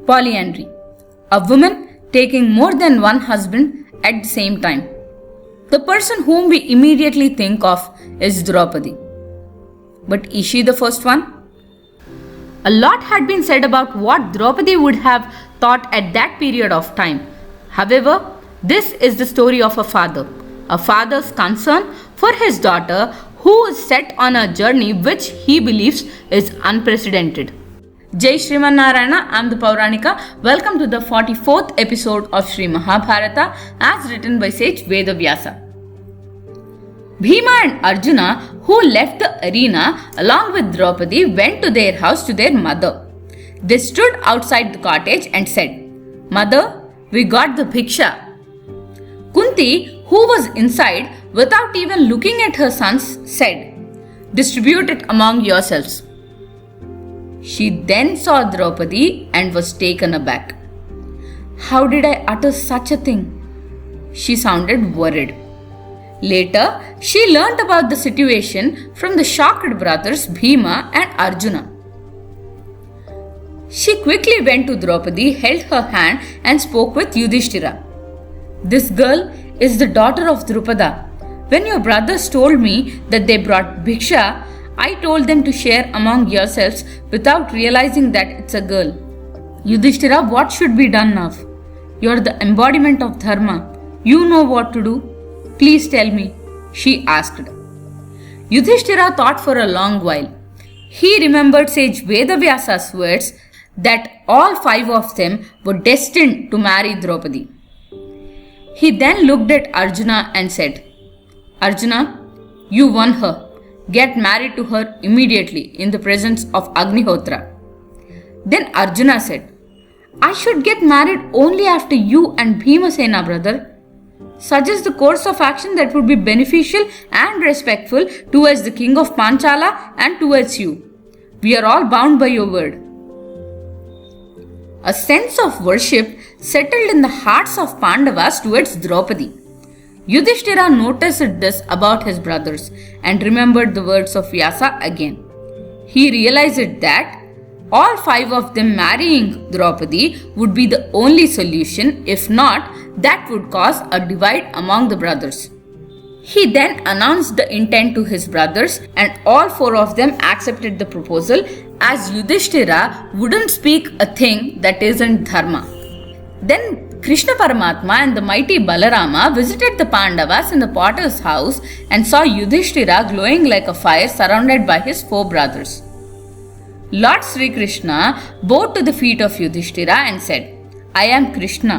Polyandry. A woman taking more than one husband at the same time. The person whom we immediately think of is Draupadi. But is she the first one? A lot had been said about what Draupadi would have thought at that period of time. However, this is the story of a father's concern for his daughter who is set on a journey which he believes is unprecedented. Jai Shriman Narayana, I am the Pauranika. Welcome to the 44th episode of Sri Mahabharata as written by sage Vedavyasa. Bhima and Arjuna, who left the arena along with Draupadi, went to their house to their mother. They stood outside the cottage and said, "Mother, we got the bhiksha." Kunti, who was inside, without even looking at her sons, said, "Distribute it among yourselves." She then saw Draupadi and was taken aback. "How did I utter such a thing?" She sounded worried. Later, she learnt about the situation from the shocked brothers Bhima and Arjuna. She quickly went to Draupadi, held her hand and spoke with Yudhishthira. "This girl is the daughter of Drupada. When your brothers told me that they brought bhiksha, I told them to share among yourselves without realizing that it's a girl. Yudhishthira, what should be done now? You're the embodiment of dharma. You know what to do. Please tell me," she asked. Yudhishthira thought for a long while. He remembered sage Vedavyasa's words that all 5 of them were destined to marry Draupadi. He then looked at Arjuna and said, "Arjuna, you won her. Get married to her immediately in the presence of Agnihotra." Then Arjuna said, "I should get married only after you and Bhimasena, brother. Suggest the course of action that would be beneficial and respectful towards the king of Panchala and towards you. We are all bound by your word." A sense of worship settled in the hearts of Pandavas towards Draupadi. Yudhishthira noticed this about his brothers and remembered the words of Vyasa again. He realized that all 5 of them marrying Draupadi would be the only solution. If not, that would cause a divide among the brothers. He then announced the intent to his brothers and all 4 of them accepted the proposal as Yudhishthira wouldn't speak a thing that isn't dharma. Then Krishna Paramatma and the mighty Balarama visited the Pandavas in the potter's house and saw Yudhishthira glowing like a fire surrounded by his 4 brothers. Lord Sri Krishna bowed to the feet of Yudhishthira and said, "I am Krishna."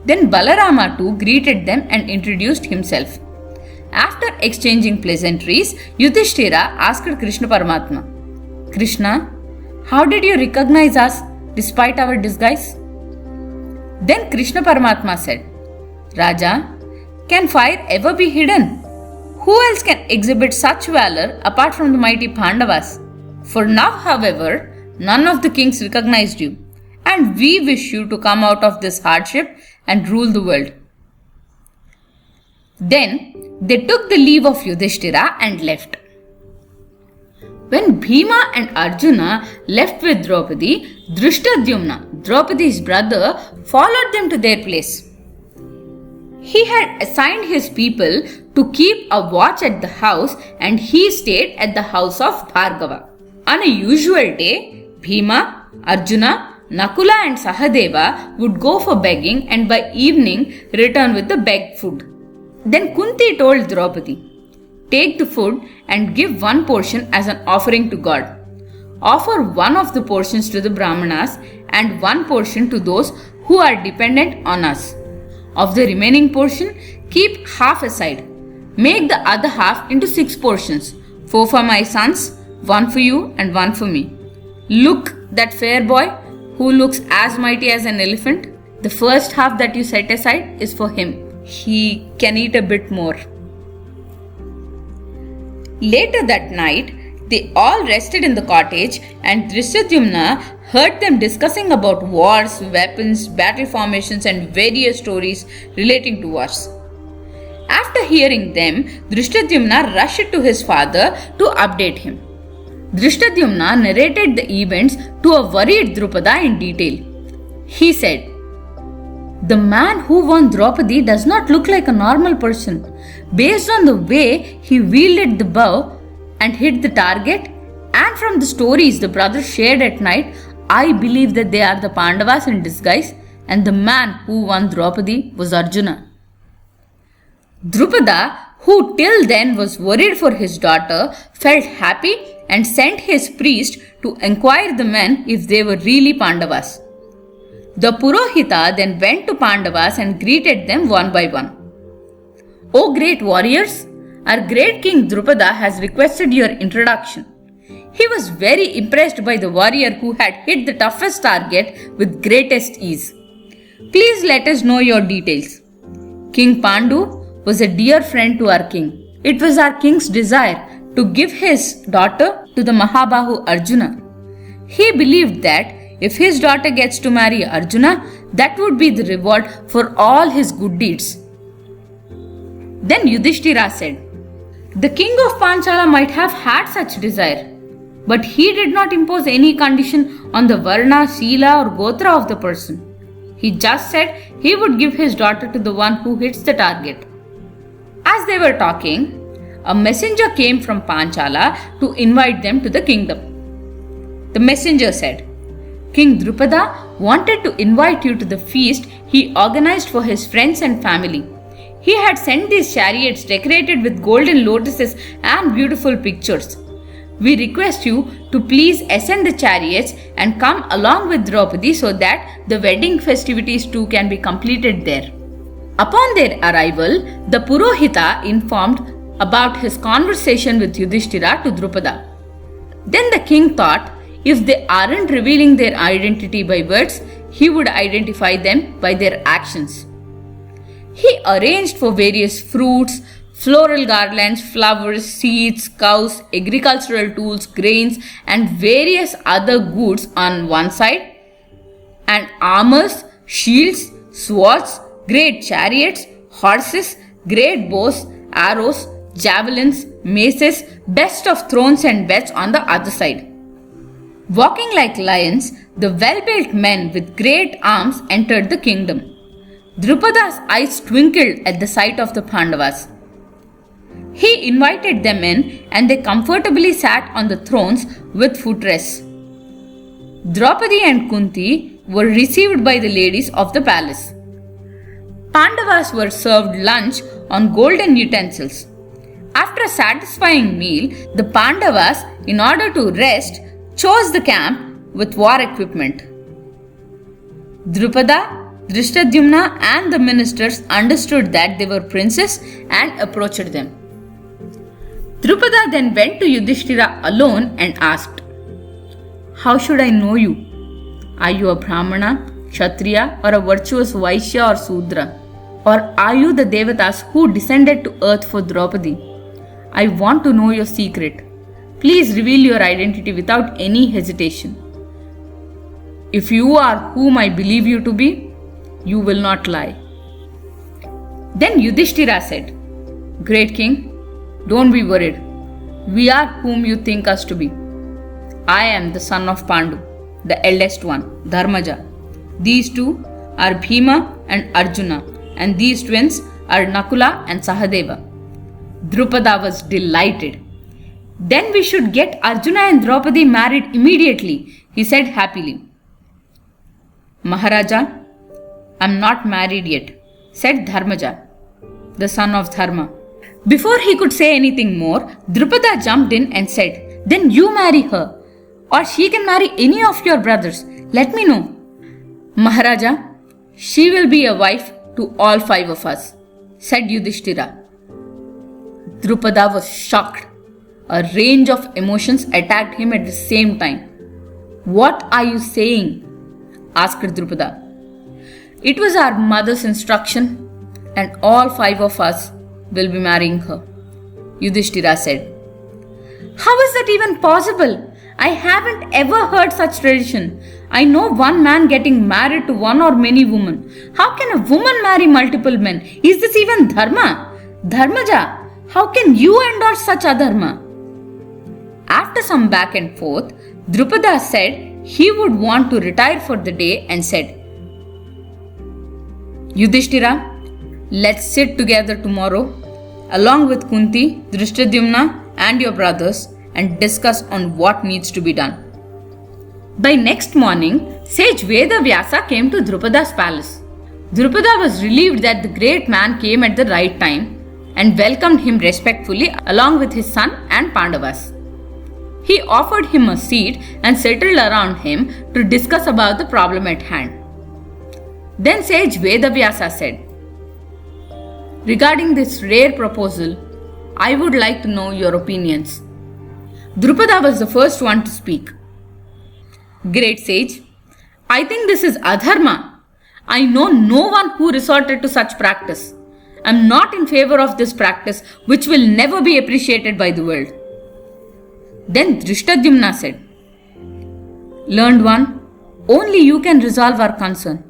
Then Balarama too greeted them and introduced himself. After exchanging pleasantries, Yudhishthira asked Krishna Paramatma, "Krishna, how did you recognize us despite our disguise?" Then Krishna Paramatma said, "Raja, can fire ever be hidden? Who else can exhibit such valor apart from the mighty Pandavas? For now, however, none of the kings recognized you, and we wish you to come out of this hardship and rule the world." Then they took the leave of Yudhishthira and left. When Bhima and Arjuna left with Draupadi, Drishtadyumna, Draupadi's brother, followed them to their place. He had assigned his people to keep a watch at the house and he stayed at the house of Bhargava. On a usual day, Bhima, Arjuna, Nakula and Sahadeva would go for begging and by evening return with the begged food. Then Kunti told Draupadi, "Take the food and give 1 portion as an offering to God. Offer 1 of the portions to the Brahmanas and 1 portion to those who are dependent on us. Of the remaining portion, keep half aside. Make the other half into 6 portions, 4 for my sons, 1 for you and 1 for me. Look, that fair boy who looks as mighty as an elephant, the first half that you set aside is for him. He can eat a bit more." Later that night, they all rested in the cottage and Drishtadyumna heard them discussing about wars, weapons, battle formations and various stories relating to wars. After hearing them, Drishtadyumna rushed to his father to update him. Drishtadyumna narrated the events to a worried Drupada in detail. He said, "The man who won Draupadi does not look like a normal person. Based on the way he wielded the bow and hit the target, and from the stories the brothers shared at night, I believe that they are the Pandavas in disguise, and the man who won Draupadi was Arjuna." Drupada, who till then was worried for his daughter, felt happy and sent his priest to inquire the men if they were really Pandavas. The Purohita then went to Pandavas and greeted them one by one. "O great warriors, our great king Drupada has requested your introduction. He was very impressed by the warrior who had hit the toughest target with greatest ease. Please let us know your details. King Pandu was a dear friend to our king. It was our king's desire to give his daughter to the Mahabahu Arjuna. He believed that if his daughter gets to marry Arjuna, that would be the reward for all his good deeds." Then Yudhishthira said, "The king of Panchala might have had such desire, but he did not impose any condition on the Varna, Sila or Gotra of the person. He just said he would give his daughter to the one who hits the target." As they were talking, a messenger came from Panchala to invite them to the kingdom. The messenger said, "King Drupada wanted to invite you to the feast he organized for his friends and family. He had sent these chariots decorated with golden lotuses and beautiful pictures. We request you to please ascend the chariots and come along with Draupadi so that the wedding festivities too can be completed there." Upon their arrival, the Purohita informed about his conversation with Yudhishthira to Drupada. Then the king thought, if they aren't revealing their identity by words, he would identify them by their actions. He arranged for various fruits, floral garlands, flowers, seeds, cows, agricultural tools, grains, and various other goods on one side, and armors, shields, swords, great chariots, horses, great bows, arrows, javelins, maces, best of thrones and beds on the other side. Walking like lions, the well-built men with great arms entered the kingdom. Drupada's eyes twinkled at the sight of the Pandavas. He invited them in and they comfortably sat on the thrones with footrests. Draupadi and Kunti were received by the ladies of the palace. Pandavas were served lunch on golden utensils. After a satisfying meal, the Pandavas, in order to rest, chose the camp with war equipment. Drupada, Drishtadyumna and the ministers understood that they were princes and approached them. Drupada then went to Yudhishthira alone and asked, "How should I know you? Are you a Brahmana, Kshatriya or a virtuous Vaishya or Sudra? Or are you the Devatas who descended to earth for Draupadi? I want to know your secret. Please reveal your identity without any hesitation. If you are whom I believe you to be, you will not lie." Then Yudhishthira said, "Great king, don't be worried. We are whom you think us to be. I am the son of Pandu, the eldest one, Dharmaja. These two are Bhima and Arjuna, and these twins are Nakula and Sahadeva." Drupada was delighted. "Then we should get Arjuna and Draupadi married immediately," he said happily. "Maharaja, I am not married yet," said Dharmaja, the son of Dharma. Before he could say anything more, Drupada jumped in and said, "Then you marry her, or she can marry any of your brothers. Let me know." "Maharaja, she will be a wife to all 5 of us," said Yudhishthira. Drupada was shocked. A range of emotions attacked him at the same time. "What are you saying?" asked Drupada. "It was our mother's instruction, and all 5 of us will be marrying her," Yudhishthira said. "How is that even possible? I haven't ever heard such tradition. I know one man getting married to one or many women. How can a woman marry multiple men? Is this even dharma? Dharmaja, how can you endorse such adharma?" After some back and forth, Drupada said he would want to retire for the day and said, Yudhishthira, let's sit together tomorrow along with Kunti, Drishtadyumna and your brothers and discuss on what needs to be done. By next morning, sage Vedavyasa came to Drupada's palace. Drupada was relieved that the great man came at the right time and welcomed him respectfully along with his son and Pandavas. He offered him a seat and settled around him to discuss about the problem at hand. Then sage Vedavyasa said, "Regarding this rare proposal, I would like to know your opinions." Drupada was the first one to speak. "Great sage, I think this is adharma. I know no one who resorted to such practice. I am not in favor of this practice which will never be appreciated by the world." Then Drishtadyumna said, "Learned one, only you can resolve our concern.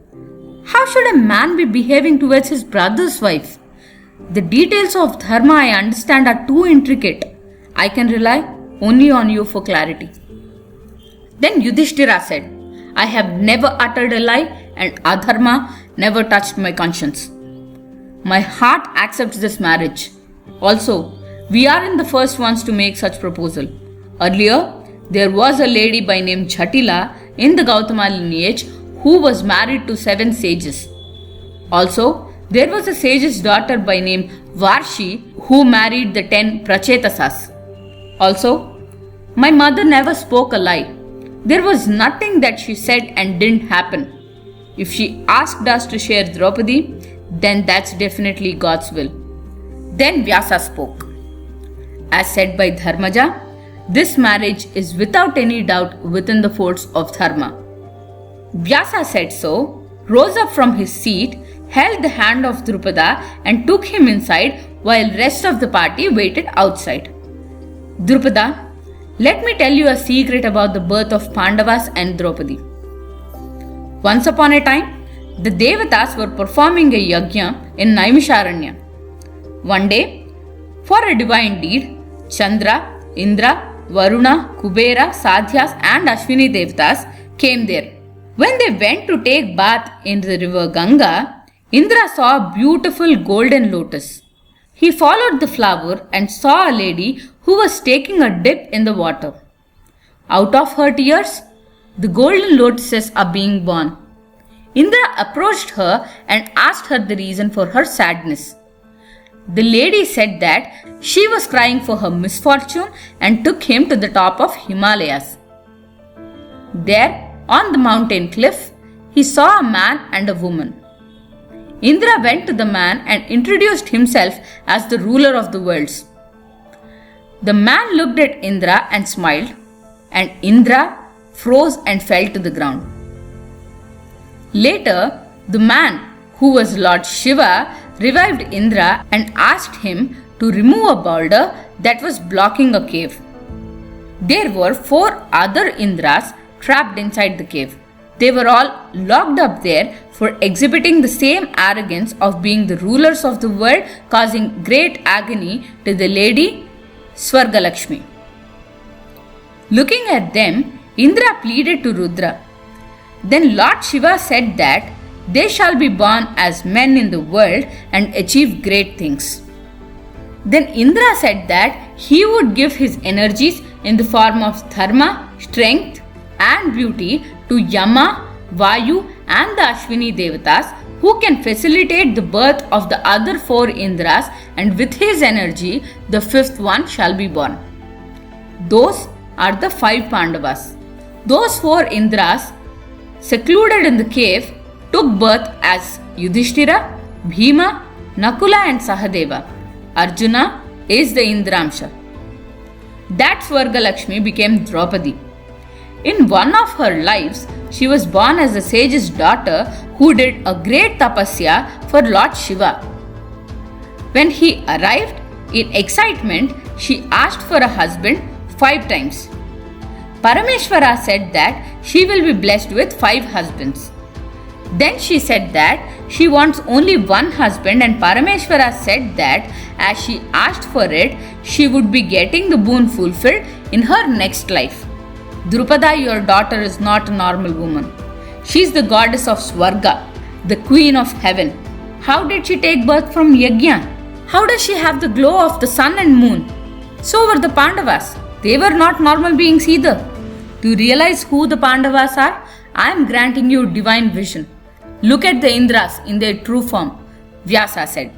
How should a man be behaving towards his brother's wife? The details of dharma I understand are too intricate. I can rely only on you for clarity." Then Yudhishthira said, "I have never uttered a lie and adharma never touched my conscience. My heart accepts this marriage. Also, we aren't the first ones to make such proposal. Earlier, there was a lady by name Jhatila in the Gautama lineage who was married to 7 sages. Also, there was a sage's daughter by name Varshi who married the 10 Prachetasas. Also, my mother never spoke a lie. There was nothing that she said and didn't happen. If she asked us to share Draupadi, then that's definitely God's will." Then Vyasa spoke. "As said by Dharmaja, this marriage is without any doubt within the folds of Dharma." Vyasa said so, rose up from his seat, held the hand of Drupada and took him inside while rest of the party waited outside. "Drupada, let me tell you a secret about the birth of Pandavas and Draupadi. Once upon a time, the Devatas were performing a yajna in Naimisharanya. One day, for a divine deed, Chandra, Indra, Varuna, Kubera, Sadhyas and Ashwini Devatas came there. When they went to take bath in the river Ganga, Indra saw a beautiful golden lotus. He followed the flower and saw a lady who was taking a dip in the water. Out of her tears, the golden lotuses are being born. Indra approached her and asked her the reason for her sadness. The lady said that she was crying for her misfortune and took him to the top of Himalayas. There, on the mountain cliff, he saw a man and a woman. Indra went to the man and introduced himself as the ruler of the worlds. The man looked at Indra and smiled, and Indra froze and fell to the ground. Later, the man, who was Lord Shiva, revived Indra and asked him to remove a boulder that was blocking a cave. There were 4 other Indras trapped inside the cave. They were all locked up there for exhibiting the same arrogance of being the rulers of the world, causing great agony to the lady Swargalakshmi. Looking at them, Indra pleaded to Rudra. Then Lord Shiva said that they shall be born as men in the world and achieve great things. Then Indra said that he would give his energies in the form of dharma, strength and beauty to Yama, Vayu and the Ashwini Devatas, who can facilitate the birth of the other 4 Indras, and with his energy the 5th one shall be born. Those are the 5 Pandavas. Those 4 Indras, secluded in the cave, took birth as Yudhishthira, Bhima, Nakula and Sahadeva. Arjuna is the Indramsha. That Swargalakshmi became Draupadi. In one of her lives, she was born as a sage's daughter who did a great tapasya for Lord Shiva. When he arrived, in excitement, she asked for a husband 5 times. Parameshwara said that she will be blessed with 5 husbands. Then she said that she wants only one husband, and Parameshwara said that as she asked for it, she would be getting the boon fulfilled in her next life. Drupada, your daughter is not a normal woman. She is the goddess of Swarga, the queen of heaven. How did she take birth from Yajna? How does she have the glow of the sun and moon? So were the Pandavas. They were not normal beings either. To realize who the Pandavas are, I am granting you divine vision. Look at the Indras in their true form, Vyasa said.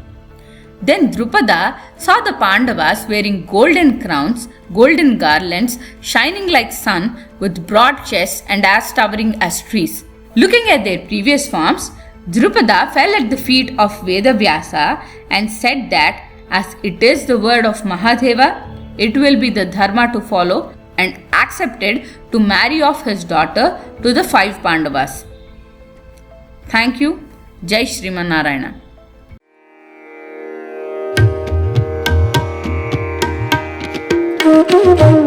Then Drupada saw the Pandavas wearing golden crowns, golden garlands, shining like sun, with broad chests and as towering as trees. Looking at their previous forms, Drupada fell at the feet of Vedavyasa and said that as it is the word of Mahadeva, it will be the dharma to follow, and accepted to marry off his daughter to the 5 Pandavas. Thank you. Jai Shriman Narayana. Thank you.